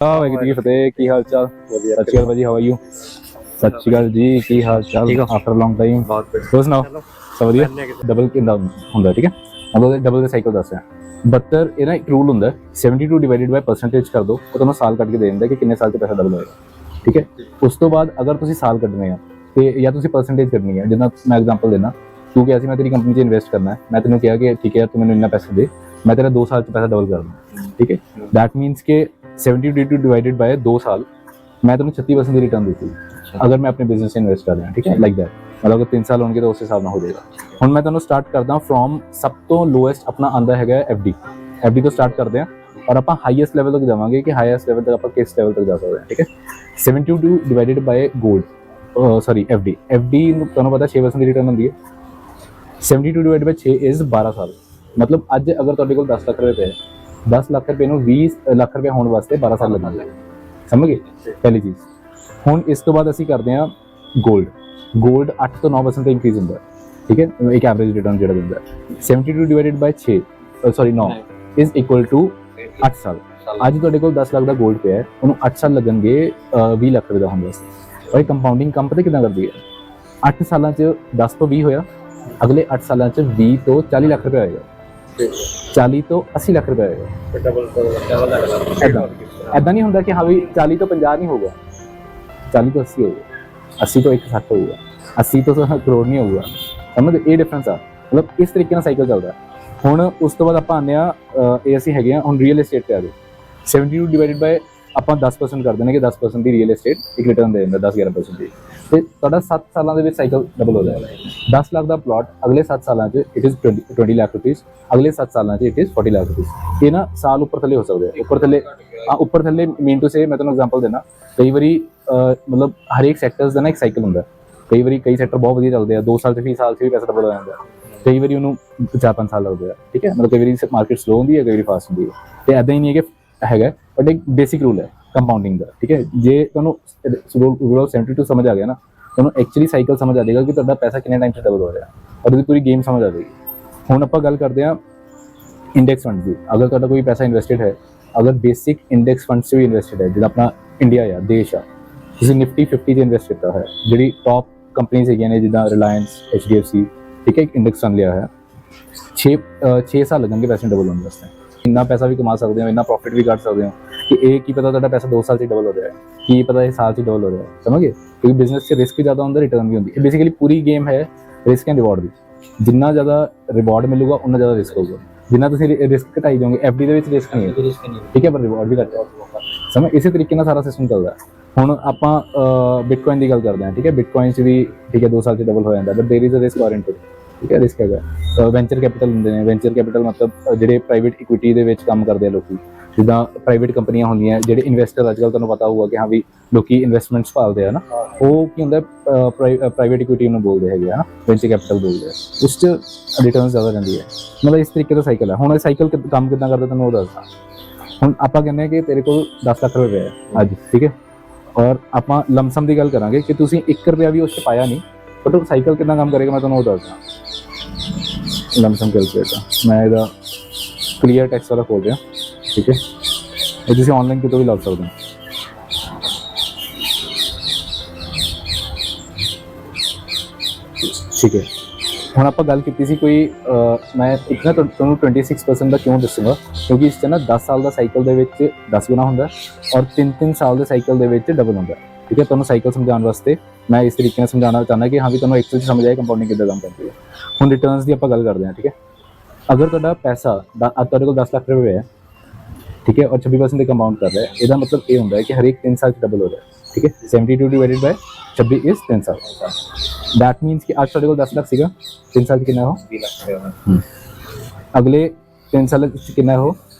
ਵਾਹਿਗੁਰੂ ਜੀ ਫਤਿਹ। ਕੀ ਹਾਲ ਚਾਲ? ਸਤਿ ਸ਼੍ਰੀ ਅਕਾਲ ਭਾਜੀ, ਹਾਊ ਆਰ ਯੂ? ਸਤਿ ਸ਼੍ਰੀ ਅਕਾਲ ਜੀ, ਕੀ ਹਾਲ ਚਾਲ? After long time. ਹੋਰ ਸੁਣਾਓ? ਸਭ ਵਧੀਆ। ਡਬਲ ਕਿੰਨਾ ਹੁੰਦਾ? ਠੀਕ ਹੈ, ਮਤਲਬ ਡਬਲ ਦੇ ਸਾਈਕਲ ਦੱਸ ਰਿਹਾ। 72 ਇਹਦਾ ਇੱਕ ਰੂਲ ਹੁੰਦਾ, 72 ਡਿਵਾਈਡਡ ਬਾਈ ਪਰਸੈਂਟੇਜ ਕਰ ਦੋ, ਉਹ ਤੁਹਾਨੂੰ ਸਾਲ ਕੱਢ ਕੇ ਦੇ ਦਿੰਦਾ ਕਿ ਕਿੰਨੇ ਸਾਲ 'ਚ ਪੈਸਾ ਡਬਲ ਹੋਏਗਾ। ਠੀਕ ਹੈ, ਉਸ ਤੋਂ ਬਾਅਦ ਅਗਰ ਤੁਸੀਂ ਸਾਲ ਕੱਢਣੇ ਆ ਤੇ ਜਾਂ ਤੁਸੀਂ ਪਰਸੈਂਟੇਜ ਕੱਢਣੀ ਹੈ, ਜਿੱਦਾਂ ਮੈਂ ਐਗਜ਼ਾਮਪਲ ਦੇਣਾ, ਤੂੰ ਕਿਹਾ ਸੀ ਮੈਂ ਤੇਰੀ ਕੰਪਨੀ 'ਚ ਇਨਵੈਸਟ ਕਰਨਾ ਹੈ, ਮੈਂ ਤੈਨੂੰ ਕਿਹਾ ਕਿ ਠੀਕ ਹੈ ਤੂੰ ਮੈਨੂੰ ਇੰਨਾ ਪੈਸਾ ਦੇ, ਮੈਂ ਤੇਰਾ 2 ਸਾਲ 'ਚ ਪੈਸਾ ਡਬਲ ਕਰ ਦੂੰ। ਠੀਕ ਹੈ, ਦੈਟ ਮੀਨਸ ਕਿ 72 ਡਿवाइडेड बाय 2 साल मैं तेन 36% की रिटर्न देती अगर मैं अपने बिजनेस में इन्वेस्ट कर रहा। ठीक है, लाइक दैट। मतलब अगर 3 साल होंगे तो उस हिसाब से हो जाएगा। हुण मैं तेन स्टार्ट करदा फ्रॉम सब तो लोएस्ट अपना आंदा है एफडी तो स्टार्ट करते हैं और आप हाईएस्ट लेवल तक जावांगे कि हाईएस्ट लेवल तक आप किस लेवल तक जा सकते हैं। ठीक है, 72 divided by gold sorry FD तुहानूं पता 6% की रिटर्न होंदी है। 72 डिवाइडेड बाय 6 इज 12 साल। मतलब अज अगर तुहाडे कोल 10 लाख रुपए है, 10 लाख रुपए ਨੂੰ 20 ਲੱਖ ਰੁਪਏ ਹੋਣ ਵਾਸਤੇ 12 ਸਾਲ ਲੱਗਣਗੇ। ਸਮਝ ਗਏ ਪਹਿਲੀ ਚੀਜ਼। ਹੁਣ ਇਸ ਤੋਂ ਬਾਅਦ ਅਸੀਂ ਕਰਦੇ ਹਾਂ ਗੋਲਡ 8 ਤੋਂ 9% ਤੇ ਇੰਕਰੀਜ਼ ਹੁੰਦਾ। ਠੀਕ ਹੈ, ਇੱਕ ਐਵਰੇਜ ਰਿਟਰਨ ਜਿਹੜਾ ਦਿੰਦਾ 72 divided by 6 sorry 9 is equal to 8 ਸਾਲ। ਅੱਜ ਤੁਹਾਡੇ ਕੋਲ 10 ਲੱਖ ਦਾ ਗੋਲਡ ਪਿਆ ਹੈ, ਉਹਨੂੰ 8 ਸਾਲ ਲੱਗਣਗੇ 20 ਲੱਖ ਰੁਪਏ ਦਾ ਹੋਣ ਵਾਸਤੇ। ਔਰ ਕੰਪਾਊਂਡਿੰਗ ਕੰਮ ਪਤਾ ਕਿੱਦਾਂ ਕਰਦੀ ਹੈ? 8 ਸਾਲਾਂ 'ਚ 10 ਤੋਂ 20 ਹੋਇਆ, ਅਗਲੇ 8 ਸਾਲਾਂ 'ਚ 20 ਤੋਂ 40 ਲੱਖ ਰੁਪਏ ਹੋਏਗਾ, 40 ਤੋਂ 80 ਲੱਖ ਰੁਪਏ ਹੋਏਗਾ। ऐदा नहीं होंगे कि हाँ भाई 40 तो 50 नहीं होगा, 40 तो 80 होगा, 80 तो 160 होगा, 80 तो करोड़ नहीं होगा। समझ ये डिफरेंस आ। मतलब इस तरीके साइकिल चलता है। हुण उस तो बाद आप आने असीं हैगे आ हुण रियल एस्टेट पे आ जाओ। 72 डिवाइडेड बाय ਆਪਾਂ 10% ਕਰ ਦਿੰਦੇ ਕਿ 10% ਦੀ ਰੀਅਲ ਏਸਟੇਟ ਇੱਕ ਰਿਟਰਨ ਦੇ ਦਿੰਦਾ 10-11% ਦੀ, ਤੇ ਤੁਹਾਡਾ 7 ਸਾਲਾਂ ਦੇ ਵਿੱਚ ਸਾਈਕਲ ਡਬਲ ਹੋ ਜਾਏਗਾ। 10 ਲੱਖ ਦਾ ਪਲਾਟ ਅਗਲੇ 7 ਸਾਲਾਂ 'ਚ ਇਟ ਇਜ਼ 20 ਲੱਖ ਰੁਪੀਸ, ਅਗਲੇ 7 ਸਾਲਾਂ 'ਚ ਇਟ ਇਜ਼ 40 ਲੱਖ ਰੁਪੀਸ। ਇਹ ਨਾ ਸਾਲ ਉੱਪਰ ਥੱਲੇ ਹੋ ਸਕਦੇ ਆ, ਉੱਪਰ ਥੱਲੇ ਮੀਨ ਟੂ ਸੇ। ਮੈਂ ਤੁਹਾਨੂੰ ਐਗਜ਼ਾਮਪਲ ਦੇਣਾ, ਕਈ ਵਾਰੀ ਮਤਲਬ ਹਰੇਕ ਸੈਕਟਰਸ ਦਾ ਨਾ ਇੱਕ ਸਾਈਕਲ ਹੁੰਦਾ। ਕਈ ਵਾਰੀ ਕਈ ਸੈਕਟਰ ਬਹੁਤ ਵਧੀਆ ਚੱਲਦੇ ਆ, 2 ਸਾਲ 'ਚ 20 ਸਾਲ 'ਚ ਵੀ ਪੈਸਾ ਡਬਲ ਹੋ ਜਾਂਦਾ। ਕਈ ਵਾਰੀ ਉਹਨੂੰ 4-5 ਸਾਲ ਲੱਗਦੇ ਆ। ਠੀਕ ਹੈ, ਮਤਲਬ ਕਈ ਵਾਰੀ ਮਾਰਕੀਟ ਸਲੋ ਹੁੰਦੀ ਹੈ, ਕਈ ਵਾਰੀ ਫਾਸਟ ਹੁੰਦੀ ਹੈ, ਤੇ ਇੱਦਾਂ ਹੀ ਨਹੀਂ ਹੈ ਕਿ ਹੈਗਾ, ਬਟ ਇੱਕ ਬੇਸਿਕ ਰੂਲ ਹੈ ਕੰਪਾਊਂਡਿੰਗ ਦਾ। ਠੀਕ ਹੈ, ਜੇ ਤੁਹਾਨੂੰ ਰੂਲ ਆਫ 72 ਸਮਝ ਆ ਗਿਆ ਨਾ, ਤੁਹਾਨੂੰ ਐਕਚੁਅਲੀ ਸਾਈਕਲ ਸਮਝ ਆ ਜਾਏਗਾ ਕਿ ਤੁਹਾਡਾ ਪੈਸਾ ਕਿੰਨੇ ਟਾਈਮ 'ਚ ਡਬਲ ਹੋ ਰਿਹਾ, ਔਰ ਉਹਦੀ ਪੂਰੀ ਗੇਮ ਸਮਝ ਆ ਜਾਏਗੀ। ਹੁਣ ਆਪਾਂ ਗੱਲ ਕਰਦੇ ਹਾਂ ਇੰਡੈਕਸ ਫੰਡ ਦੀ। ਅਗਰ ਤੁਹਾਡਾ ਕੋਈ ਪੈਸਾ ਇਨਵੈਸਟਡ ਹੈ, ਅਗਰ ਬੇਸਿਕ ਇੰਡੈਕਸ ਫੰਡ 'ਚ ਵੀ ਇਨਵੈਸਟਡ ਹੈ, ਜਿੱਦਾਂ ਆਪਣਾ ਇੰਡੀਆ ਆ ਦੇਸ਼ ਆ, ਤੁਸੀਂ ਨਿਫਟੀ 50 'ਚ ਇਨਵੈਸਟ ਕੀਤਾ ਹੈ, ਜਿਹੜੀ ਟੌਪ ਕੰਪਨੀਜ਼ ਹੈਗੀਆਂ ਨੇ ਜਿੱਦਾਂ ਰਿਲਾਇੰਸ, HDFC, ਠੀਕ ਹੈ, ਇੱਕ ਇੰਡੈਕਸ ਫੰਡ ਲਿਆ ਹੋਇਆ, 6 ਸਾਲ ਲੱਗਣਗੇ ਪੈਸੇ ਡਬਲ ਹੋਣ ਵਾਸਤੇ। ਇੰਨਾ ਪੈਸਾ ਵੀ ਕਮਾ ਸਕਦੇ ਹੋ, ਇੰਨਾ ਪ੍ਰੋਫਿਟ ਵੀ ਕੱਢ ਸਕਦੇ ਹੋ ਕਿ ਇਹ ਕੀ ਪਤਾ ਤੁਹਾਡਾ ਪੈਸਾ 2 ਸਾਲ 'ਚ ਡਬਲ ਹੋ ਰਿਹਾ ਹੈ, ਕੀ ਪਤਾ ਇਹ ਸਾਲ 'ਚ ਡਬਲ ਹੋ ਰਿਹਾ ਹੈ। ਸਮਝ ਗਏ? ਕਿਉਂਕਿ ਬਿਜ਼ਨਸ 'ਚ ਰਿਸਕ ਵੀ ਜ਼ਿਆਦਾ ਹੁੰਦਾ, ਰਿਟਰਨ ਵੀ ਹੁੰਦੀ ਹੈ। ਬੇਸਿਕਲੀ ਪੂਰੀ ਗੇਮ ਹੈ ਰਿਸਕ ਐਂਡ ਰਿਵਾਰਡ ਦੀ। ਜਿੰਨਾ ਜ਼ਿਆਦਾ ਰਿਵਾਰਡ ਮਿਲੂਗਾ ਉਨਾ ਜ਼ਿਆਦਾ ਰਿਸਕ ਹੋਊਗਾ। ਜਿੰਨਾ ਤੁਸੀਂ ਰਿਸਕ ਘਟਾਈ ਜਾਓਗੇ, FD ਦੇ ਵਿੱਚ ਰਿਸਕ ਨਹੀਂ ਹੈ, ਠੀਕ ਹੈ, ਪਰ ਰਿਵਾਰਡ ਵੀ ਘੱਟ ਹੈ। ਸਮਝ? ਇਸੇ ਤਰੀਕੇ ਨਾਲ ਸਾਰਾ ਸਿਸਟਮ ਚੱਲਦਾ। ਹੁਣ ਆਪਾਂ ਬਿਟਕੋਇਨ ਦੀ ਗੱਲ ਕਰਦੇ ਹਾਂ। ਠੀਕ ਹੈ, ਬਿਟਕੋਇਨ 'ਚ ਵੀ ਠੀਕ ਹੈ 2 ਸਾਲ 'ਚ ਡਬਲ ਹੋ ਜਾਂਦਾ, ਬਟ ਦੇयर इज अ ਰਿਸਕ ਵਾਰੰਟਡ। ਠੀਕ ਹੈ, ਰਿਸਕ ਹੈਗਾ। ਵੈਂਚਰ ਕੈਪੀਟਲ ਹੁੰਦੇ ਨੇ। ਵੈਂਚਰ ਕੈਪੀਟਲ ਮਤਲਬ ਜਿਹੜੇ ਪ੍ਰਾਈਵੇਟ ਇਕੁਇਟੀ ਦੇ ਵਿੱਚ ਕੰਮ ਕਰਦੇ ਆ ਲੋਕੀ, ਜਿੱਦਾਂ ਪ੍ਰਾਈਵੇਟ ਕੰਪਨੀਆਂ ਹੁੰਦੀਆਂ, ਜਿਹੜੇ ਇਨਵੈਸਟਰ ਅੱਜ ਕੱਲ੍ਹ ਤੁਹਾਨੂੰ ਪਤਾ ਹੋਊਗਾ ਕਿ ਹਾਂ ਵੀ ਲੋਕੀ ਇਨਵੈਸਟਮੈਂਟਸ ਭਾਲਦੇ ਆ ਨਾ, ਉਹ ਕੀ ਹੁੰਦਾ ਪ੍ਰਾਈਵੇਟ ਇਕੁਇਟੀ ਨੂੰ ਬੋਲਦੇ ਹੈਗੇ ਆ, ਵੈਂਚਰ ਕੈਪੀਟਲ ਬੋਲਦੇ ਆ। ਉਸ 'ਚ ਰਿਟਰਨ ਜ਼ਿਆਦਾ ਰਹਿੰਦੀ ਹੈ। ਮਤਲਬ ਇਸ ਤਰੀਕੇ ਦਾ ਸਾਈਕਲ ਹੈ। ਹੁਣ ਇਹ ਸਾਈਕਲ ਕੰਮ ਕਿੱਦਾਂ ਕਰਦਾ ਤੁਹਾਨੂੰ ਉਹ ਦੱਸਦਾ। ਹੁਣ ਆਪਾਂ ਕਹਿੰਦੇ ਹਾਂ ਕਿ ਤੇਰੇ ਕੋਲ 10 ਲੱਖ ਰੁਪਏ ਹੈ ਅੱਜ, ਠੀਕ ਹੈ, ਔਰ ਆਪਾਂ ਲਮਸਮ ਦੀ ਗੱਲ ਕਰਾਂਗੇ ਕਿ ਤੁਸੀਂ 1 ਰੁਪਇਆ ਵੀ ਉਸ 'ਚ ਪਾਇਆ ਨਹੀਂ, ਬਟ ਉਹ ਸਾਈਕਲ ਕਿੱਦਾਂ ਕੰਮ ਕਰੇਗਾ ਮੈਂ ਤੁਹਾਨੂੰ ਉਹ ਦੱਸਦਾ। ਲਮਸਮ ਕੈਲਕੂਲੇਟਰ ਮੈਂ ਇਹਦਾ ਕਲੀਅਰ ਟੈਕਸ ਵਾਲਾ ਖੋਲ ਰਿਹਾ। ਠੀਕ ਹੈ, ਇਹ ਤੁਸੀਂ ਆਨਲਾਈਨ ਕਿਤੋਂ ਵੀ ਲੱਭ ਸਕਦੇ ਹੋ। ਠੀਕ ਹੈ, ਹੁਣ ਆਪਾਂ ਗੱਲ ਕੀਤੀ ਸੀ ਕੋਈ ਮੈਂ ਇੱਕ ਨਾ ਤੁਹਾਨੂੰ 26% ਦਾ ਕਿਉਂ ਦੱਸੂਗਾ, ਕਿਉਂਕਿ ਇਸ 'ਚ ਨਾ 10 ਸਾਲ ਦਾ ਸਾਈਕਲ ਦੇ ਵਿੱਚ 10 ਗੁਣਾ ਹੁੰਦਾ ਔਰ 3-3 ਸਾਲ ਦੇ ਸਾਈਕਲ ਦੇ ਵਿੱਚ ਡਬਲ ਹੁੰਦਾ। ਠੀਕ ਹੈ, ਤੁਹਾਨੂੰ ਸਾਈਕਲ ਸਮਝਾਉਣ ਵਾਸਤੇ ਮੈਂ ਇਸ ਤਰੀਕੇ ਨਾਲ ਸਮਝਾਉਣਾ ਚਾਹੁੰਦਾ ਕਿ ਹਾਂ ਵੀ ਤੁਹਾਨੂੰ ਐਕਚੁਅਲੀ ਸਮਝ ਆਏ ਕੰਪਾਊਂਡਿੰਗ ਕਿੱਦਾਂ ਕੰਮ ਕਰਦੀ ਹੈ। ਹੁਣ ਰਿਟਰਨਸ ਦੀ ਆਪਾਂ ਗੱਲ ਕਰਦੇ ਹਾਂ। ਠੀਕ ਹੈ, ਅਗਰ ਤੁਹਾਡਾ ਪੈਸਾ ਤੁਹਾਡੇ ਕੋਲ 10 ਲੱਖ ਰੁਪਏ ਹੈ, ਠੀਕ ਹੈ, ਔਰ 26% ਦੇ ਕੰਪਾਊਂਡ ਕਰ ਰਿਹਾ ਹੈ, ਇਹਦਾ ਮਤਲਬ ਇਹ ਹੁੰਦਾ ਹੈ ਕਿ ਹਰੇਕ 3 ਸਾਲ 'ਚ ਡਬਲ ਹੋ ਰਿਹਾ ਹੈ। ਠੀਕ ਹੈ, 72 ਡਿਵਾਈਡਡ ਬਾय 26 ਇਜ਼ 3 ਸਾਲ। दैट मीन्स कि आज ਤੁਹਾਡੇ ਕੋਲ 10 ਲੱਖ ਸੀਗਾ, 3 ਸਾਲ 'ਚ ਕਿੰਨਾ ਹੋ? 20 ਲੱਖ। ਅਗਲੇ 3 ਸਾਲ 'ਚ ਕਿੰਨਾ ਹੋ?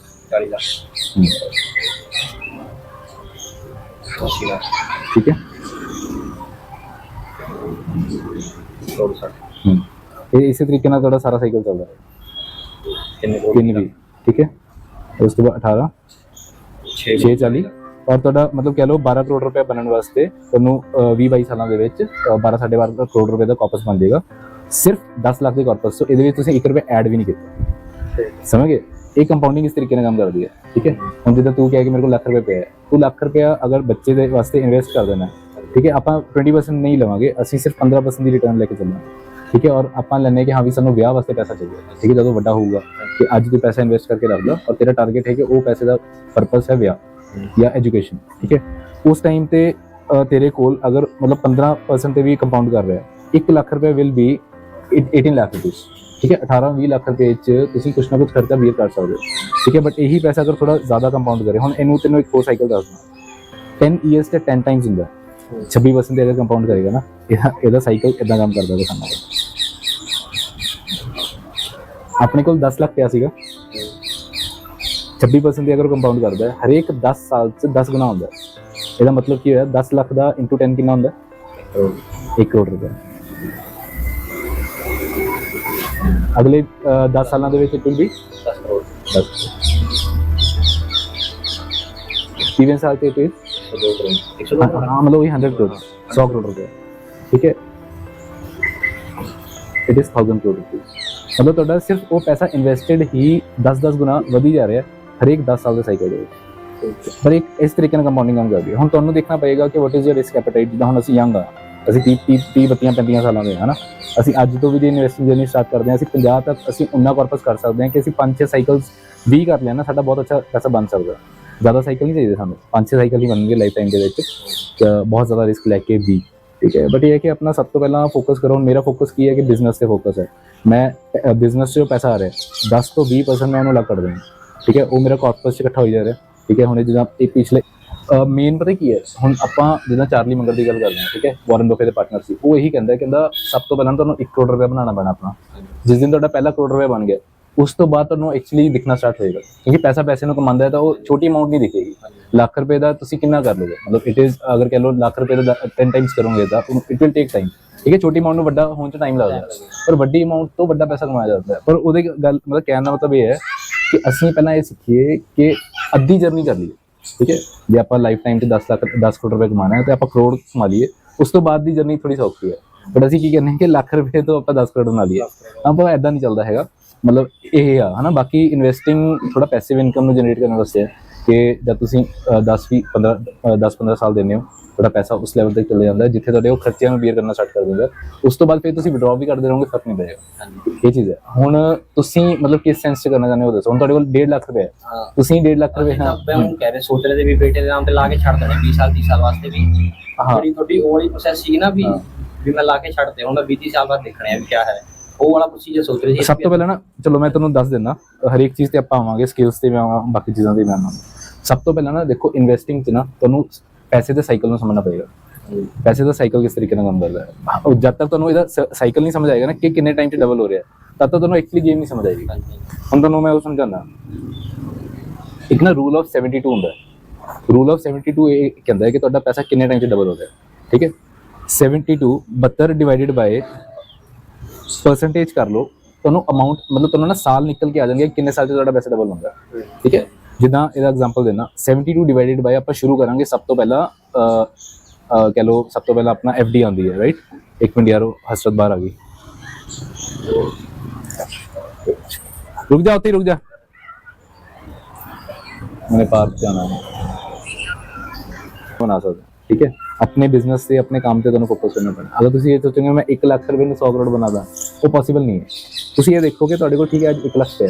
40 ਲੱਖ। ਠੀਕ ਹੈ, ਇਹ ਇਸੇ ਤਰੀਕੇ ਨਾਲ ਤੁਹਾਡਾ ਸਾਰਾ ਸਾਈਕਲ ਚੱਲਦਾ ਹੈ। ਕਿੰਨੀ ਵੀ ਠੀਕ ਹੈ, ਉਸ ਤੋਂ ਬਾਅਦ 18 6 40 ਔਰ ਤੁਹਾਡਾ ਮਤਲਬ ਕਹਿ ਲਓ 12 ਕਰੋੜ ਰੁਪਏ ਬਣਨ ਵਾਸਤੇ ਤੁਹਾਨੂੰ 20-22 ਸਾਲਾਂ ਦੇ ਵਿੱਚ 12-12.5 ਕਰੋੜ ਰੁਪਏ ਦਾ ਕਾਰਪਸ ਬਣ ਜਾਏਗਾ, ਸਿਰਫ 10 ਲੱਖ ਦੇ ਕਾਰਪਸ ਤੋਂ। ਇਹਦੇ ਵਿੱਚ ਤੁਸੀਂ 1 ਰੁਪਏ ਐਡ ਵੀ ਨਹੀਂ ਕੀਤਾ। ਸਮਝ ਗਏ? ਇਹ ਕੰਪਾਊਂਡਿੰਗ ਇਸ ਤਰੀਕੇ ਨਾਲ ਕੰਮ ਕਰਦੀ ਹੈ, ਠੀਕ ਹੈ। ਹੁਣ ਜਿੱਦਾਂ ਤੂੰ ਕਿਹਾ ਕਿ ਮੇਰੇ ਕੋਲ ਲੱਖ ਰੁਪਏ ਪਿਆ ਹੈ, ਤੂੰ ਲੱਖ ਰੁਪਇਆ ਅਗਰ ਬੱਚੇ ਦੇ ਵਾਸਤੇ ਇਨਵੈਸਟ ਕਰ ਦੇਣਾ, ਠੀਕ ਹੈ, ਆਪਾਂ 20% ਨਹੀਂ ਲਵਾਂਗੇ, ਅਸੀਂ ਸਿਰਫ 15% ਦੀ ਰਿਟਰਨ ਲੈ ਕੇ ਚੱਲਣਾ, ਠੀਕ ਹੈ। ਔਰ ਆਪਾਂ ਲੈਣੇ ਕਿ ਹਾਂ ਵੀ ਸਾਨੂੰ ਵਿਆਹ ਵਾਸਤੇ ਪੈਸਾ ਚਾਹੀਦਾ, ਠੀਕ ਹੈ, ਜਦੋਂ ਵੱਡਾ ਹੋਊਗਾ ਕਿ ਅੱਜ ਤੂੰ ਪੈਸਾ ਇਨਵੈਸਟ ਕਰਕੇ ਰੱਖ ਲਾ ਔਰ ਤੇਰਾ ਟਾਰਗੇਟ ਹੈ ਕਿ ਉਹ ਪੈਸੇ ਦਾ ਪਰਪਸ ਹੈ ਵਿਆਹ ਜਾਂ ਐਜੂਕੇਸ਼ਨ, ਠੀਕ ਹੈ। ਉਸ ਟਾਈਮ ਤੇ ਤੇਰੇ ਕੋਲ ਅਗਰ ਮਤਲਬ 15% ਤੇ ਵੀ ਕੰਪਾਊਂਡ ਕਰ ਰਿਹਾ, 1 ਲੱਖ ਰੁਪਏ ਵਿਲ ਬੀ 18 ਲੱਖ ਰੁਪਏ, ਠੀਕ ਹੈ। 18-20 ਲੱਖ ਰੁਪਏ ਚ ਤੁਸੀਂ ਕੁਛ ਨਾ ਕੁਛ ਖਰਚਾ ਬੀਅਰ ਕਰ ਸਕਦੇ ਹੋ, ਠੀਕ ਹੈ। ਬਟ ਇਹੀ ਪੈਸਾ ਅਗਰ ਥੋੜਾ ਜ਼ਿਆਦਾ ਕੰਪਾਊਂਡ ਕਰੇ, ਹੁਣ ਇਹਨੂੰ ਤੈਨੂੰ ਇੱਕ ਹੋਰ ਸਾਈਕਲ ਦੱਸਦਾ, 10 ਈਅਰਸ ਤੇ 10 ਟਾਈਮਸ ਹੁੰਦਾ, 26% ਤੇ ਅਗਰ ਕੰਪਾਊਂਡ ਕਰੇਗਾ ਨਾ, ਇਹਦਾ ਸਾਈਕਲ ਇਦਾਂ ਕੰਮ ਕਰਦਾ ਦਿਖਾਣਾ। ਆਪਣੇ ਕੋਲ 10 ਲੱਖ ਪਿਆ ਸੀਗਾ, 26% ਤੇ ਅਗਰ ਕੰਪਾਊਂਡ ਕਰਦਾ ਹੈ, ਹਰੇਕ 10 ਸਾਲ ਚ 10 ਗੁਣਾ ਹੁੰਦਾ। ਇਹਦਾ ਮਤਲਬ ਕੀ ਹੋਇਆ, 10 ਲੱਖ ਦਾ ਇੰਟੂ 10 ਕਿੰਨਾ ਹੁੰਦਾ, 1 ਕਰੋੜ ਰੁਪਏ। ਅਗਲੇ 10 ਸਾਲਾਂ ਦੇ ਵਿੱਚ ਇਟ ਵੀ 10 ਕਰੋੜ, 3 ਸਾਲ ਤੇ ਇਟ ਹਾਂ ਮਤਲਬ 100 ਕਰੋੜ, 100 ਕਰੋੜ ਰੁਪਏ, ਠੀਕ ਹੈ। ਇਟ ਇਜ਼ 1000 ਕਰੋੜ ਰੁਪਏ। ਮਤਲਬ ਤੁਹਾਡਾ ਸਿਰਫ ਉਹ ਪੈਸਾ ਇਨਵੈਸਟਡ ਹੀ 10-10 ਗੁਣਾ ਵਧੀ ਜਾ ਰਿਹਾ ਹਰੇਕ 10 ਸਾਲ ਦੇ ਸਾਈਕਲ ਦੇ ਵਿੱਚ। ਪਰ ਇੱਕ ਇਸ ਤਰੀਕੇ ਨਾਲ ਕੰਪਾਊਂਡਿੰਗ ਕੰਮ ਕਰਦੀ ਹੈ। ਹੁਣ ਤੁਹਾਨੂੰ ਦੇਖਣਾ ਪਏਗਾ ਕਿ ਵਾਟ ਇਜ਼ ਯਰ ਰਿਸਕ ਐਪੇਟਾਈਟ। ਜਿੱਦਾਂ ਹੁਣ ਅਸੀਂ ਯੰਗ ਆ, ਅਸੀਂ 30-32 ਸਾਲਾਂ ਦੇ, ਹੈ ਨਾ। ਅਸੀਂ ਅੱਜ ਤੋਂ ਵੀ ਜੇ ਇਨਵੈਸਟਿੰਗ ਜਰਨੀ ਸਟਾਰਟ ਕਰਦੇ ਹਾਂ, ਅਸੀਂ 50 ਤੱਕ ਅਸੀਂ ਉਨਾ ਕਾਰਪਸ ਕਰ ਸਕਦੇ ਹਾਂ ਕਿ ਅਸੀਂ 5-6 ਸਾਈਕਲਸ ਵੀ ਕਰ ਲਿਆ ਨਾ, ਸਾਡਾ ਬਹੁਤ ਅੱਛਾ ਪੈਸਾ ਬਣ ਸਕਦਾ। ਜ਼ਿਆਦਾ ਸਾਈਕਲ ਨਹੀਂ ਚਾਹੀਦੇ ਸਾਨੂੰ, 5-6 ਸਾਈਕਲ ਹੀ ਬਣਨਗੇ ਲਾਈਫ ਟਾਈਮ ਦੇ ਵਿੱਚ, ਬਹੁਤ ਜ਼ਿਆਦਾ ਰਿਸਕ ਲੈ ਕੇ ਵੀ, ਠੀਕ ਹੈ। ਬਟ ਇਹ ਹੈ ਕਿ ਆਪਣਾ ਸਭ ਤੋਂ ਪਹਿਲਾਂ ਫੋਕਸ ਕਰੋ। ਮੇਰਾ ਫੋਕਸ ਕੀ ਹੈ ਕਿ ਬਿਜ਼ਨਸ 'ਤੇ ਫੋਕਸ ਹੈ। ਮੈਂ ਬਿਜ਼ਨਸ 'ਚ ਜੋ ਪੈਸਾ ਆ ਰਿਹਾ 10 ਤੋਂ 20% ਮੈਂ ਉਹਨੂੰ ਅਲੱਗ ਕੱਢ ਦਿੰਦਾ, ਠੀਕ ਹੈ। ਉਹ ਮੇਰਾ ਕਾਰਪਸ 'ਚ ਇਕੱਠਾ ਹੋਈ ਜਾ ਰਿਹਾ, ਠੀਕ ਹੈ। ਹੁਣ ਜਿੱਦਾਂ ਇਹ ਪਿਛਲੇ ਮੇਨ ਪਤਾ ਕੀ ਹੈ, ਹੁਣ ਆਪਾਂ ਜਿੱਦਾਂ ਚਾਰਲੀ ਮੰਗਰ ਦੀ ਗੱਲ ਕਰਦੇ ਹਾਂ, ਠੀਕ ਹੈ, ਵਾਰਨ ਬਫੇ ਦੇ ਪਾਰਟਨਰ ਸੀ। ਉਹ ਇਹੀ ਕਹਿੰਦਾ ਸਭ ਤੋਂ ਪਹਿਲਾਂ ਤੁਹਾਨੂੰ 1 ਕਰੋੜ ਰੁਪਏ ਬਣਾਉਣਾ ਪੈਣਾ ਆਪਣਾ। ਜਿਸ ਦਿਨ ਤੁਹਾਡਾ ਪਹਿਲਾ ਕਰੋੜ ਰੁਪਏ ਬਣ ਗਿਆ, ਉਸ ਤੋਂ ਬਾਅਦ ਤੁਹਾਨੂੰ ਐਕਚੁਅਲੀ ਦਿਖਣਾ ਸਟਾਰਟ ਹੋਏਗਾ, ਕਿਉਂਕਿ ਪੈਸਾ ਪੈਸੇ ਨੂੰ ਕਮਾਉਂਦਾ ਹੈ ਤਾਂ ਉਹ ਛੋਟੀ ਅਮਾਊਂਟ ਨਹੀਂ ਦਿਖੇਗੀ। ਲੱਖ ਰੁਪਏ ਦਾ ਤੁਸੀਂ ਕਿੰਨਾ ਕਰ ਲੋਗੇ, ਮਤਲਬ ਇਟ ਇਜ਼ ਅਗਰ ਕਹਿ ਲਓ ਲੱਖ ਰੁਪਏ ਦਾ 10 ਟਾਈਮਸ ਕਰੋਗੇ ਤਾਂ ਇਟ ਵਿਲ ਟੇਕ ਟਾਈਮ, ਠੀਕ ਹੈ। ਛੋਟੀ ਅਮਾਊਂਟ ਨੂੰ ਵੱਡਾ ਹੋਣ 'ਚ ਟਾਈਮ ਲੱਗਦਾ, ਪਰ ਵੱਡੀ ਅਮਾਊਂਟ ਤੋਂ ਵੱਡਾ ਪੈਸਾ ਕਮਾਇਆ ਜਾਂਦਾ ਹੈ। ਪਰ ਉਹਦੇ ਗੱਲ ਮਤਲਬ ਕਹਿਣ ਦਾ ਮਤਲਬ ਇਹ ਹੈ ਕਿ ਅਸੀਂ ਪਹਿਲਾਂ ਇਹ ਸਿੱਖੀਏ ਕਿ ਅੱਧੀ ਜਰਨੀ ਕਰ ਲਈਏ, ਠੀਕ ਹੈ। ਜੇ ਆਪਾਂ ਲਾਈਫ ਟਾਈਮ 'ਚ 10 ਕਰੋੜ ਰੁਪਏ ਕਮਾਉਣਾ ਹੈ ਤਾਂ ਆਪਾਂ ਕਰੋੜ ਕਮਾ ਲਈਏ, ਉਸ ਤੋਂ ਬਾਅਦ ਦੀ ਜਰਨੀ ਥੋੜੀ ਸੌਖੀ ਹੈ। ਬਟ ਅਸੀਂ ਕੀ ਕਹਿੰਦੇ ਕਿ ਲੱਖ ਰੁਪਏ ਤੋਂ ਆਪਾਂ 10 ਕਰੋੜ ਬਣਾ ਲਈਏ, ਆਪਾਂ ਐਦਾਂ ਨਹੀਂ ਚੱਲਦਾ ਹੈਗਾ। ਮਤਲਬ ਇਹ ਆ, ਹੈ ਨਾ। ਬਾਕੀ ਇਨਵੈਸਟਿੰਗ ਥੋੜਾ ਪੈਸਿਵ ਇਨਕਮ ਨੂੰ ਜਨਰੇਟ ਕਰਨ ਵਾਸਤੇ ਹੈ ਕਿ ਜਦ ਤੁਸੀਂ 10-15 ਸਾਲ ਦਿੰਦੇ ਹੋ, ਤੁਹਾਡਾ ਪੈਸਾ ਉਸ ਲੈਵਲ ਤੇ ਚਲੇ ਜਾਂਦਾ ਜਿੱਥੇ ਤੁਹਾਡੇ ਉਹ ਖਰਚਿਆਂ ਨੂੰ ਬੀਅਰ ਕਰਨਾ ਸਟਾਰਟ ਕਰ ਦਿੰਦਾ। ਉਸ ਤੋਂ ਬਾਅਦ ਫਿਰ ਤੁਸੀਂ ਵਿਡਰਾਅ ਵੀ ਕਰਦੇ ਰਹੋਗੇ, ਫਰਕ ਨਹੀਂ ਪਏਗਾ। ਇਹ ਚੀਜ਼ ਹੈ। ਹੁਣ ਤੁਸੀਂ ਮਤਲਬ ਕਿਸ ਸੈਂਸ 'ਚ ਕਰਨਾ ਚਾਹੁੰਦੇ ਹੋ ਦੱਸੋ। ਹੁਣ ਤੁਹਾਡੇ ਕੋਲ 1.5 ਲੱਖ ਰੁਪਏ ਹੈ, ਤੁਸੀਂ 1.5 ਲੱਖ ਰੁਪਏ ਹੁਣ ਕਹਿ ਰਹੇ ਸੋਚ ਰਹੇ ਵੀ ਬੇਟੇ ਦੇ ਨਾਮ ਤੇ ਲਾ ਕੇ ਛੱਡ ਦੇਣੇ 20 ਸਾਲ 30 ਸਾਲ ਵਾਸਤੇ ਵੀ। ਜਿਹੜੀ ਤੁਹਾਡੀ ਉਹ ਵਾਲੀ ਪ੍ਰੋਸੈਸ ਸੀ ਨਾ ਵੀ ਮੈਂ ਲਾ ਕੇ ਛੱਡ ਦੇ, ਹੁਣ ਮੈਂ 20 ਸਾਲ ਬਾਅਦ ਦੇਖਣੇ ਆ ਵੀ ਕਿਆ ਹੈ ਉਹ ਵਾਲਾ ਪ੍ਰੋਸੀਜਰ ਸੋਚ ਰਹੇ ਸੀ। ਸਭ ਤੋਂ ਪਹਿਲਾਂ ਨਾ ਚਲੋ ਮੈਂ ਤੁਹਾਨੂੰ ਦੱਸ ਦਿੰਦਾ, ਹਰੇਕ ਚੀਜ਼ ਤੇ ਆਪਾਂ ਆਵਾਂਗੇ, ਸਕਿੱਲਸ ਤੇ ਵੀ ਆਵਾਂਗੇ, ਬਾਕੀ ਚੀਜ਼ਾਂ ਤੇ ਵੀ ਆਵਾਂਗੇ। ਸਭ ਤੋਂ ਪਹਿਲਾਂ ਨਾ ਦੇਖੋ, ਇਨਵੈਸਟਿੰਗ 'ਚ ਨਾ ਤੁਹਾਨੂੰ ਪੈਸੇ ਦੇ ਸਾਈਕਲ ਨੂੰ ਸਮਝਣਾ ਪਏਗਾ। ਪੈਸੇ ਦਾ ਸਾਈਕਲ ਕਿਸ ਤਰੀਕੇ ਨਾਲ ਕੰਮ ਕਰਦਾ ਹੈ। ਜਦ ਤੱਕ ਤੁਹਾਨੂੰ ਇਹਦਾ ਸਾਈਕਲ ਨਹੀਂ ਸਮਝ ਆਏਗਾ ਨਾ ਕਿ ਕਿੰਨੇ ਟਾਈਮ 'ਚ ਡਬਲ ਹੋ ਰਿਹਾ, ਤਦ ਤੱਕ ਤੁਹਾਨੂੰ ਐਕਚੁਅਲੀ ਗੇਮ ਨਹੀਂ ਸਮਝ ਆਏਗੀ। ਹੁਣ ਤੁਹਾਨੂੰ ਮੈਂ ਉਹ ਸਮਝਾਉਂਦਾ, ਇੱਕ ਨਾ ਰੂਲ ਆਫ 72 ਹੁੰਦਾ। ਰੂਲ ਆਫ 72 ਇਹ ਕਹਿੰਦਾ ਹੈ ਕਿ ਤੁਹਾਡਾ ਪੈਸਾ ਕਿੰਨੇ ਟਾਈਮ 'ਚ ਡਬਲ ਹੋ ਰਿਹਾ, ਠੀਕ ਹੈ। 72 ਡਿਵਾਈਡਡ ਬਾਏ परसेंटेज कर लो, ਤੁਹਾਨੂੰ ਅਮਾਉਂਟ ਮਤਲਬ ਤੁਹਾਨੂੰ ਨਾ ਸਾਲ ਨਿਕਲ ਕੇ ਆ ਜਾਣਗੇ ਕਿੰਨੇ ਸਾਲ 'ਚ ਤੁਹਾਡਾ ਪੈਸਾ ਡਬਲ ਹੁੰਦਾ, ਠੀਕ ਹੈ। ਜਿੱਦਾਂ ਇਹਦਾ ਐਗਜ਼ਾਮਪਲ ਦੇਣਾ, 72 ਡਿਵਾਈਡਡ ਬਾਏ ਆਪਾਂ ਸ਼ੁਰੂ ਕਰਾਂਗੇ ਸਭ ਤੋਂ ਪਹਿਲਾਂ ਕਹਿ ਲਓ ਸਭ ਤੋਂ ਪਹਿਲਾਂ ਆਪਣਾ FD ਆਉਂਦੀ ਹੈ, ਰਾਈਟ। ਇੱਕ ਮਿੰਟ ਯਾਰ, ਹਸਰਤ ਬਾਹਰ ਆ ਗਈ, रुक जा, रुक जा, मैंने पार्क जाना है, बना सकते, ठीक है। अपने बिजनेस से अपने काम से ਤੁਹਾਨੂੰ ਫੋਕਸ ਕਰਨਾ ਪੈਣਾ। ਅਗਰ ਤੁਸੀਂ ਇਹ ਸੋਚੋਗੇ ਮੈਂ 1 ਲੱਖ ਰੁਪਏ ਨੂੰ 100 ਕਰੋੜ ਬਣਾ ਦਾਂ, ਉਹ ਪੋਸੀਬਲ ਨਹੀਂ ਹੈ। ਤੁਸੀਂ ਇਹ ਦੇਖੋਗੇ ਤੁਹਾਡੇ ਕੋਲ ਠੀਕ ਹੈ ਅੱਜ 1 ਲੱਖ ਹੈ,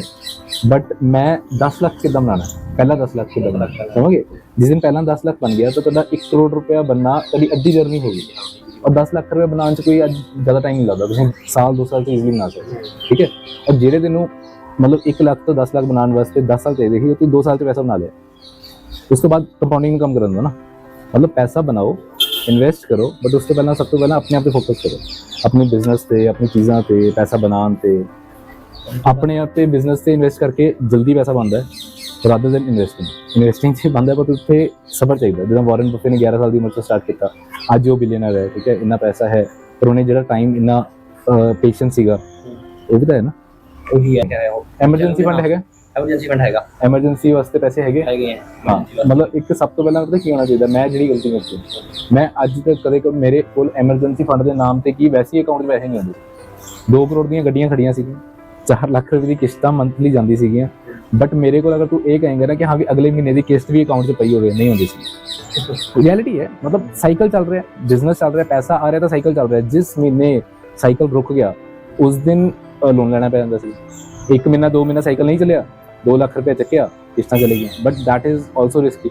ਬਟ ਮੈਂ 10 ਲੱਖ ਕਿੱਦਾਂ ਬਣਾਉਣਾ, ਪਹਿਲਾਂ 10 ਲੱਖ ਕਿੱਦਾਂ ਬਣਾਉਣਾ, ਸਮਝੋਗੇ। ਜਿਸ ਦਿਨ ਪਹਿਲਾਂ 10 ਲੱਖ ਬਣ ਗਿਆ ਤਾਂ ਤੁਹਾਡਾ 1 ਕਰੋੜ ਰੁਪਇਆ ਬਣਨਾ ਤੁਹਾਡੀ ਅੱਧੀ ਜਰਨੀ ਹੋਗੀ। और 10 ਲੱਖ ਰੁਪਏ ਬਣਾਉਣ 'ਚ ਕੋਈ ਅੱਜ ਜ਼ਿਆਦਾ ਟਾਈਮ ਨਹੀਂ ਲੱਗਦਾ, ਤੁਸੀਂ ਸਾਲ 2 ਸਾਲ 'ਚ ਈਜ਼ੀਲੀ ਬਣਾ ਸਕਦੇ, ਠੀਕ ਹੈ। ਔਰ ਜਿਹੜੇ ਤੈਨੂੰ ਮਤਲਬ 1 ਲੱਖ ਤੋਂ 10 ਲੱਖ ਬਣਾਉਣ ਵਾਸਤੇ 10 ਸਾਲ ਚਾਹੀਦੇ ਸੀ, ਤੂੰ 2 ਸਾਲ 'ਚ ਪੈਸਾ ਬਣਾ ਲਿਆ। ਉਸ ਤੋਂ ਬਾਅਦ ਕੰਪਾਊਂਡਿੰਗ ਕੰਮ ਕਰਨ ਦਾ ਨਾ, ਮਤਲਬ ਪੈਸਾ ਬਣਾਓ, ਇਨਵੈਸਟ ਕਰੋ, ਬਟ ਉਸ ਤੋਂ ਪਹਿਲਾਂ ਸਭ ਤੋਂ ਪਹਿਲਾਂ ਆਪਣੇ ਆਪ 'ਤੇ ਫੋਕਸ ਕਰੋ, ਆਪਣੇ ਬਿਜ਼ਨਸ 'ਤੇ, ਆਪਣੀ ਚੀਜ਼ਾਂ 'ਤੇ, ਪੈਸਾ ਬਣਾਉਣ 'ਤੇ। ਆਪਣੇ ਆਪ 'ਤੇ ਬਿਜ਼ਨਸ 'ਤੇ ਇਨਵੈਸਟ ਕਰਕੇ ਜਲਦੀ ਪੈਸਾ ਬਣਦਾ ਹੈ ਰਾਦਰ ਦੈਨ ਇਨਵੈਸਟਿੰਗ 'ਚ ਬਣਦਾ, ਪਰ ਉੱਥੇ ਸਬਰ ਚਾਹੀਦਾ। ਜਿੱਦਾਂ ਵਾਰਨ ਬਫੇ ਨੇ 11 ਸਾਲ ਦੀ ਉਮਰ 'ਚ ਸਟਾਰਟ ਕੀਤਾ, ਅੱਜ ਉਹ ਬਿਲੀਅਨਰ ਹੈ, ਠੀਕ ਹੈ। ਇੰਨਾ ਪੈਸਾ ਹੈ, ਪਰ ਉਹਨੇ ਜਿਹੜਾ ਟਾਈਮ ਇੰਨਾ ਪੇਸ਼ੈਂਸ ਸੀਗਾ, ਉਹ ਵੀ ਤਾਂ ਹੈ ਨਾ। ਉਹੀ ਹੈ ਉਹ ਐਮਰਜੈਂਸੀ ਫੰਡ ਹੈਗਾ, ਐਮਰਜੈਂਸੀ ਵਾਸਤੇ ਪੈਸੇ ਹੈਗੇ ਹਾਂ। ਮਤਲਬ ਇੱਕ ਸਭ ਤੋਂ ਪਹਿਲਾਂ ਪਤਾ ਕੀ ਹੋਣਾ ਚਾਹੀਦਾ, ਮੈਂ ਜਿਹੜੀ ਗਲਤੀ ਕੀਤੀ, ਮੈਂ ਅੱਜ ਤੱਕ ਕਦੇ ਮੇਰੇ ਕੋਲ ਐਮਰਜੈਂਸੀ ਫੰਡ ਦੇ ਨਾਮ ਤੇ ਕੀ ਵੈਸੇ ਹੀ ਅਕਾਊਂਟ 'ਚ ਪੈਸੇ ਨਹੀਂ ਆਉਂਦੇ। 2 ਕਰੋੜ ਦੀਆਂ ਗੱਡੀਆਂ ਖੜੀਆਂ ਸੀਗੀਆਂ, 4 ਲੱਖ ਰੁਪਏ ਦੀ ਕਿਸ਼ਤਾਂ ਮੰਥਲੀ ਜਾਂਦੀ ਸੀਗੀਆਂ, ਬਟ ਮੇਰੇ ਕੋਲ ਅਗਰ ਤੂੰ ਇਹ ਕਹੇਂਗਾ ਨਾ ਕਿ ਹਾਂ ਵੀ ਅਗਲੇ ਮਹੀਨੇ ਦੀ ਕਿਸ਼ਤ ਵੀ ਅਕਾਊਂਟ 'ਚ ਪਈ ਹੋਵੇ, ਨਹੀਂ ਹੁੰਦੀ ਸੀ। ਰਿਐਲਿਟੀ ਹੈ, ਮਤਲਬ ਸਾਈਕਲ ਚੱਲ ਰਿਹਾ, ਬਿਜ਼ਨਸ ਚੱਲ ਰਿਹਾ, ਪੈਸਾ ਆ ਰਿਹਾ ਤਾਂ ਸਾਈਕਲ ਚੱਲ ਰਿਹਾ। ਜਿਸ ਮਹੀਨੇ ਸਾਈਕਲ ਰੁਕ ਗਿਆ ਉਸ ਦਿਨ ਲੋਨ ਲੈਣਾ ਪੈ ਜਾਂਦਾ ਸੀ। 1 ਮਹੀਨਾ 2 ਮਹੀਨਾ ਸਾਈਕਲ ਨਹੀਂ ਚੱਲਿਆ, 2 ਲੱਖ ਰੁਪਏ ਚੱਕਿਆ, ਕਿਸ਼ਤਾਂ ਚਲੇ ਗਈਆਂ। But that is also risky.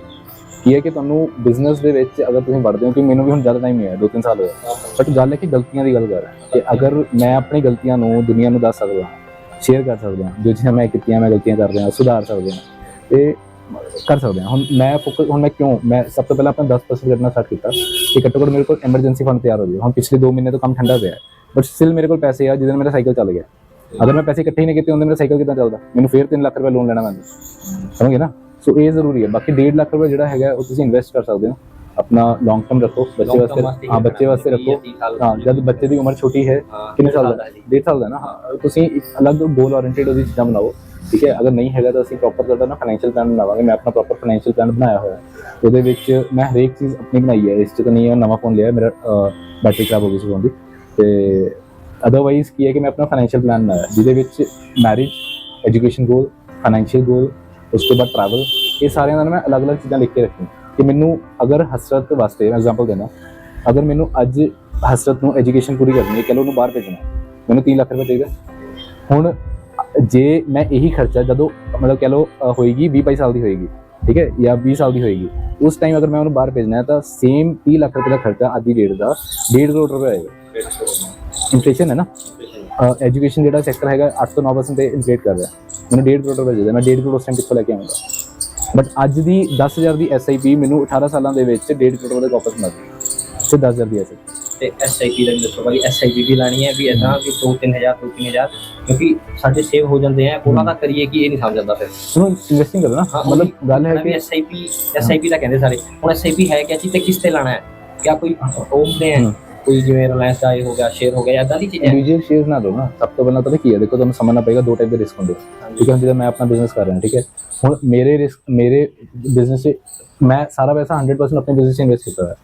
ਕੀ ਹੈ ਕਿ ਤੁਹਾਨੂੰ ਬਿਜ਼ਨਸ ਦੇ ਵਿੱਚ ਅਗਰ ਤੁਸੀਂ ਵੜਦੇ ਹੋ, ਕਿ ਮੈਨੂੰ ਵੀ ਹੁਣ ਜ਼ਿਆਦਾ ਟਾਈਮ ਨਹੀਂ ਹੋਇਆ, 2-3 ਸਾਲ ਹੋਇਆ, ਬਟ ਗੱਲ ਹੈ ਕਿ ਗਲਤੀਆਂ ਦੀ ਗੱਲ ਕਰ ਰਿਹਾ ਕਿ ਅਗਰ ਮੈਂ ਆਪਣੀ ਗਲਤੀਆਂ ਨੂੰ ਦੁਨੀਆ ਨੂੰ ਦੱਸ ਸਕਦਾ, ਸ਼ੇਅਰ ਕਰ ਸਕਦਾ, ਜੋ ਚੀਜ਼ਾਂ ਮੈਂ ਕੀਤੀਆਂ, ਮੈਂ ਗਲਤੀਆਂ ਕਰ ਰਿਹਾ, ਸੁਧਾਰ ਸਕਦੇ ਹਾਂ ਤੇ ਕਰ ਸਕਦੇ ਹਾਂ। ਹੁਣ ਮੈਂ ਫੋਕਸ, ਹੁਣ ਮੈਂ ਸਭ ਤੋਂ ਪਹਿਲਾਂ ਆਪਣਾ 10% ਕੱਢਣਾ ਸਟਾਰਟ ਕੀਤਾ ਕਿ ਘੱਟੋ ਘੱਟ ਮੇਰੇ ਕੋਲ ਐਮਰਜੈਂਸੀ ਫੰਡ ਤਿਆਰ ਹੋ ਜਾਵੇ। ਹੁਣ ਪਿਛਲੇ 2 ਮਹੀਨੇ ਤੋਂ ਕੰਮ ਠੰਡਾ ਪਿਆ, ਬਟ ਸਟਿਲ ਮੇਰੇ ਕੋਲ ਪੈਸੇ ਆ ਜਿਹਦੇ ਨਾਲ ਮੇਰਾ ਸਾਈਕਲ ਚੱਲ ਗਿਆ। ਅਗਰ ਮੈਂ ਪੈਸੇ ਇਕੱਠੇ ਹੀ ਨਹੀਂ ਕੀਤੇ ਹੁੰਦੇ, ਮੇਰਾ ਸਾਈਕਲ ਕਿੱਦਾਂ ਚੱਲਦਾ? ਮੈਨੂੰ ਫਿਰ 3 ਲੱਖ ਰੁਪਏ ਲੋਨ ਲੈਣਾ ਪੈਂਦਾ, ਸਮਝ ਗਏ ਨਾ? ਸੋ ਇਹ ਜ਼ਰੂਰੀ ਹੈ। ਬਾਕੀ 1.5 ਲੱਖ ਰੁਪਏ ਜਿਹੜਾ ਹੈਗਾ ਉਹ ਤੁਸੀਂ ਇਨਵੈਸਟ ਕਰ ਸਕਦੇ ਹੋ, ਆਪਣਾ ਲੌਂਗ ਟਰਮ ਰੱਖੋ, ਬੱਚੇ ਵਾਸਤੇ। ਹਾਂ, ਬੱਚੇ ਵਾਸਤੇ ਰੱਖੋ। ਹਾਂ, ਜਦ ਬੱਚੇ ਦੀ ਉਮਰ ਛੋਟੀ ਹੈ, ਕਿੰਨੇ ਸਾਲ ਦਾ? 1.5 ਸਾਲ ਦਾ ਨਾ। ਤੁਸੀਂ ਇੱਕ ਅਲੱਗ ਗੋਲ ਓਰੀਐਂਟਡ ਉਹਦੀ ਚੀਜ਼ਾਂ ਬਣਾਓ, ਠੀਕ ਹੈ? ਅਗਰ ਨਹੀਂ ਹੈਗਾ ਤਾਂ ਅਸੀਂ ਪ੍ਰੋਪਰ ਕਰਦਾ ਨਾ ਫਾਈਨੈਂਸ਼ੀਅਲ ਪਲਾਨ ਬਣਾਵਾਂਗੇ। ਮੈਂ ਆਪਣਾ ਪ੍ਰੋਪਰ ਫਾਈਨੈਂਸ਼ੀਅਲ ਪਲਾਨ ਬਣਾਇਆ ਹੋਇਆ, ਉਹਦੇ ਵਿੱਚ ਮੈਂ ਹਰੇਕ ਚੀਜ਼ ਆਪਣੀ ਬਣਾਈ ਹੈ। ਇਸ 'ਚ ਤਾਂ ਨਹੀਂ ਹੈ, ਨਵਾਂ ਫੋਨ ਲਿਆ, ਮੇਰਾ ਬੈਟਰੀ ਖਰਾਬ ਹੋ ਗਈ ਸੀ ਫੋਨ ਦੀ। ਤੇ ਅਦਰਵਾਈਜ਼ ਕੀ ਹੈ ਕਿ ਮੈਂ ਆਪਣਾ ਫਾਈਨੈਂਸ਼ੀਅਲ ਪਲਾਨ ਬਣਾਇਆ ਜਿਹਦੇ ਵਿੱਚ ਮੈਰਿਜ, ਐਜੂਕੇਸ਼ਨ ਗੋਲ, ਫਾਈਨੈਂਸ਼ੀਅਲ ਗੋਲ, ਉਸ ਤੋਂ ਬਾਅਦ ਟਰੈਵਲ, ਇਹ ਸਾਰਿਆਂ ਦਾ ਮੈਂ ਅਲੱਗ-ਅਲੱਗ ਚੀਜ਼ਾਂ ਲਿਖ ਕੇ ਰੱਖੀਆਂ ਕਿ ਮੈਨੂੰ ਅਗਰ ਹਸਰਤ ਵਾਸਤੇ, ਮੈਂ ਐਗਜ਼ਾਮਪਲ ਦੇਣਾ, ਅਗਰ ਮੈਨੂੰ ਅੱਜ ਹਸਰਤ ਨੂੰ ਐਜੂਕੇਸ਼ਨ ਪੂਰੀ ਕਰਨੀ ਹੈ, ਚਲੋ ਉਹਨੂੰ ਬਾਹਰ ਭੇਜਣਾ, ਮੈਨੂੰ 3 ਲੱਖ ਰੁਪਏ ਚਾਹੀਦਾ। ਹੁਣ ਜੇ ਮੈਂ ਇਹੀ ਖਰਚਾ ਜਦੋਂ ਮਤਲਬ ਕਹਿ ਲਓ ਹੋਏਗੀ 20-22 ਸਾਲ ਦੀ ਹੋਏਗੀ, ਠੀਕ ਹੈ, ਜਾਂ 20 ਸਾਲ ਦੀ ਹੋਏਗੀ, ਉਸ ਟਾਈਮ ਅਗਰ ਮੈਂ ਉਹਨੂੰ ਬਾਹਰ ਭੇਜਣਾ ਹੈ ਤਾਂ ਸੇਮ 30 ਲੱਖ ਰੁਪਏ ਦਾ ਖਰਚਾ ਅੱਜ ਦੀ ਡੇਟ ਦਾ 1.5 ਕਰੋੜ ਰੁਪਏ ਆਏਗਾ। ਇਨਫਲੇਸ਼ਨ ਹੈ ਨਾ, ਐਜੂਕੇਸ਼ਨ ਜਿਹੜਾ ਸੈਕਟਰ ਹੈਗਾ 8 ਤੋਂ 9% ਤੇ ਇਨਫਲੇਟ ਕਰ ਰਿਹਾ। ਮੈਨੂੰ 1.5 ਕਰੋੜ ਰੁਪਏ ਚਾਹੀਦਾ, ਮੈਂ 1.5 ਕਰੋੜ ਉਸ ਟਾਈਮ ਕਿੱਥੋਂ ਲੈ ਕੇ ਆਉਂਗਾ? ਬਟ ਅੱਜ ਦੀ 10,000 ਦੀ SIP ਮੈਨੂੰ 18 ਸਾਲਾਂ ਦੇ ਵਿੱਚ 1.5 ਕਰੋੜ ਰੁਪਏ ਵਾਪਸ ਮਿਲ ਗਈ, ਸਿਰਫ 10,000 ਦੀ SIP। ਤੇ SIP ਦਾ ਵੀ ਦੱਸੋ ਭਾਈ, SIP ਵੀ ਲਾਣੀ ਹੈ ਵੀ ਇੱਦਾਂ ਵੀ 2-3 ਹਜ਼ਾਰ, ਕਿਉਂਕਿ ਸਾਡੇ ਸੇਵ ਹੋ ਜਾਂਦੇ ਆ, ਉਹਨਾਂ ਦਾ ਕਰੀਏ ਕਿ ਇਹ ਨਹੀਂ ਸਮਝ ਆਉਂਦਾ। ਫਿਰ ਉਹਨੂੰ ਇਨਵੈਸਟਿੰਗ ਕਰੋ ਨਾ, ਮਤਲਬ ਗੱਲ ਹੈ ਕਿ SIP ਦਾ ਕਹਿੰਦੇ ਸਾਰੇ। ਹੁਣ SIP ਹੈ ਕਿਆ ਚੀਜ਼ ਤੇ ਕਿਸ ਤੇ ਲਾਣਾ ਹੈ? ਕਿਆ ਕੋਈ ਹੁੰਦੇ ਹੈ ਕੋਈ ਜਿਵੇਂ ਰਿਲਾਇੰਸ ਦਾ ਇਹ ਹੋ ਗਿਆ, ਸ਼ੇਅਰ ਹੋ ਗਿਆ, ਇੱਦਾਂ ਦੀ ਚੀਜ਼ਾਂ? ਇੰਡੀਵਿਜੂਅਲ ਸ਼ੇਅਰ ਨਾ ਲਓ ਨਾ। ਸਭ ਤੋਂ ਪਹਿਲਾਂ ਪਤਾ ਕੀ ਹੈ, ਦੇਖੋ ਤੁਹਾਨੂੰ ਸਮਝਣਾ ਪਏਗਾ 2 ਟਾਈਪ ਦੇ ਰਿਸਕ ਹੁੰਦੇ, ਠੀਕ ਹੈ? ਜਿੱਦਾਂ ਮੈਂ ਆਪਣਾ ਬਿਜ਼ਨਸ ਕਰ ਰਿਹਾ, ਠੀਕ ਹੈ, ਹੁਣ ਮੇਰੇ ਬਿਜ਼ਨਸ 'ਚ ਮੈਂ ਸਾਰਾ ਪੈਸਾ 100% ਆਪਣੇ ਬਿਜ਼ਨਸ 'ਚ ਇਨਵੈਸਟ ਕੀਤਾ ਹੋਇਆ।